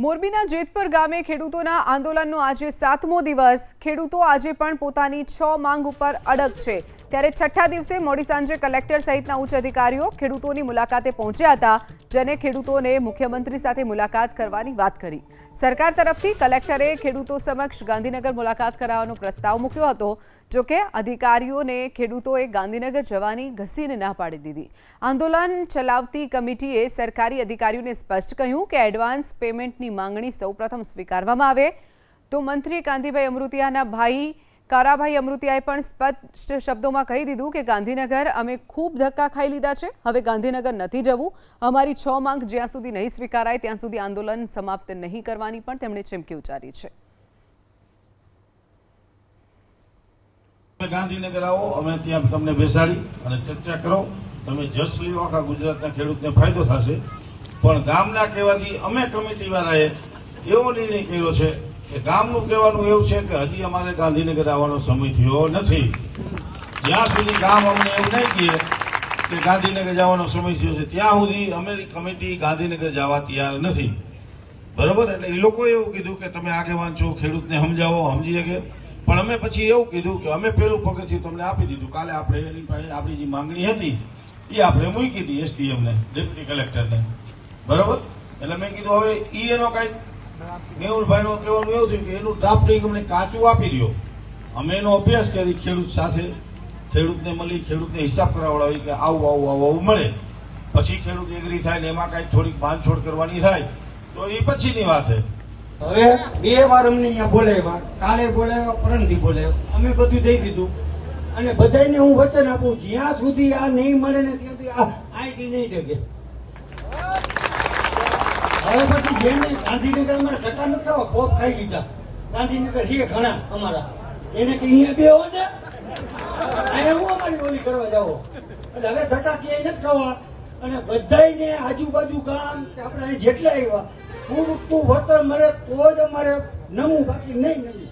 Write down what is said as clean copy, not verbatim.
મોરબીના જેતપર ગામે ખેડૂતોના આંદોલનનો આજે 7મો દિવસ। ખેડૂતો આજે પણ પોતાની 6 માંગ ઉપર અડગ છે। ત્યારે છઠ્ઠા દિવસે મોડી સાંજે કલેક્ટર સહિતના ઉચ્ચ અધિકારીઓ ખેડૂતોની મુલાકાતે પહોંચ્યા હતા, જેને ખેડૂતોને મુખ્યમંત્રી સાથે મુલાકાત કરવાની વાત કરી। સરકાર તરફથી કલેક્ટરે ખેડૂતો સમક્ષ ગાંધીનગર મુલાકાત કરાવવાનો પ્રસ્તાવ મૂક્યો હતો, જો કે અધિકારીઓને ખેડૂતોએ ગાંધીનગર જવાની ઘસીને ના પાડી દીધી। આંદોલન ચલાવતી કમિટીએ સરકારી અધિકારીઓને સ્પષ્ટ કહ્યું કે એડવાન્સ પેમેન્ટની માંગણી સૌપ્રથમ સ્વીકારવામાં આવે। તો મંત્રી કાંતિભાઈ અમૃતિયાના ભાઈ કારાભાઈ અમૃતિયાએ પણ સ્પષ્ટ શબ્દોમાં કહી દીધું કે ગાંધીનગર અમે ખૂબ ધક્કા ખાઈ લીધા છે, હવે ગાંધીનગર નથી જવું। અમારી 6 માંગ જ્યાં સુધી નહીં સ્વીકારાય ત્યાં સુધી આંદોલન સમાપ્ત નહીં કરવાની પણ તેમણે ચીમકી ઉચ્ચારી છે। ગાંધીનગર આવો, અમે ત્યાં તમને બેસાડી અને ચર્ચા કરો, તમે જશ લ્યો, આખા ગુજરાતના ખેડૂતને ફાયદો થશે। પણ ગામના કહેવાથી અમે કમિટી વાળાએ એવો નિર્ણય કર્યો છે કે ગામનું કહેવાનું એવું છે કે હજી અમારે ગાંધીનગર આવવાનો સમય થયો નથી। જ્યાં સુધી ગામ અમને એવું નહીં કહે કે ગાંધીનગર જવાનો સમય થયો છે ત્યાં સુધી અમારી કમિટી ગાંધીનગર જવા તૈયાર નથી, બરોબર। એટલે એ લોકોએ એવું કીધું કે તમે આગેવાન છો, ખેડૂતને સમજાવો, સમજી શકે। પણ અમે પછી એવું કીધું કે અમે પેલું પગથિયું તમને આપી દીધું, કાલે આપણે એની પાસે આપણી જે માંગણી હતી એ આપણે મૂકી હતી એસડીએમને, ડેપ્યુટી કલેક્ટરને, બરોબર। એટલે મેં કીધું હવે એનો કાંઈક મેહુલભાઈ નું કહેવાનું એવું થયું કે એનું ડ્રાફ્ટિંગ અમને કાચું આપી દો, અમે એનો અભ્યાસ કરી, ખેડૂત સાથે ખેડૂતને મળી, ખેડૂતને હિસાબ કરાવડાવી કે આવું મળે, પછી ખેડૂત એગ્રી થાય ને એમાં કાંઈક થોડીક બાંધછોડ કરવાની થાય તો એ પછીની વાત છે। હવે 2 વાર અમને અહીંયા બોલાવ્યા, કાલે બોલાવ્યા, પરમથી બોલાવ્યા, અમે બધું દઈ દીધું અને બધાને હું વચન આપું જ્યાં સુધી આ નહીં મળે ને ત્યાં સુધી આ આઈટી નહીં ડગે। હવે પછી જેને ગાંધીનગર અમારે ધક્કા નથી ખાવા, કોપ ખાઈ લીધા, ગાંધીનગર છે ઘણા અમારા, એને કે અહીંયા બે હો ને અહીંયા હું અમારી બોલી કરવા જાઓ, એટલે હવે ધક્કા ક્યાંય નથી ખાવા અને બધાને આજુબાજુ ગામ કે આપણે અહીં જેટલા આવ્યા પૂરતું વળતર મળે તો જ અમારે નમવું, બાકી નહીં નમવું।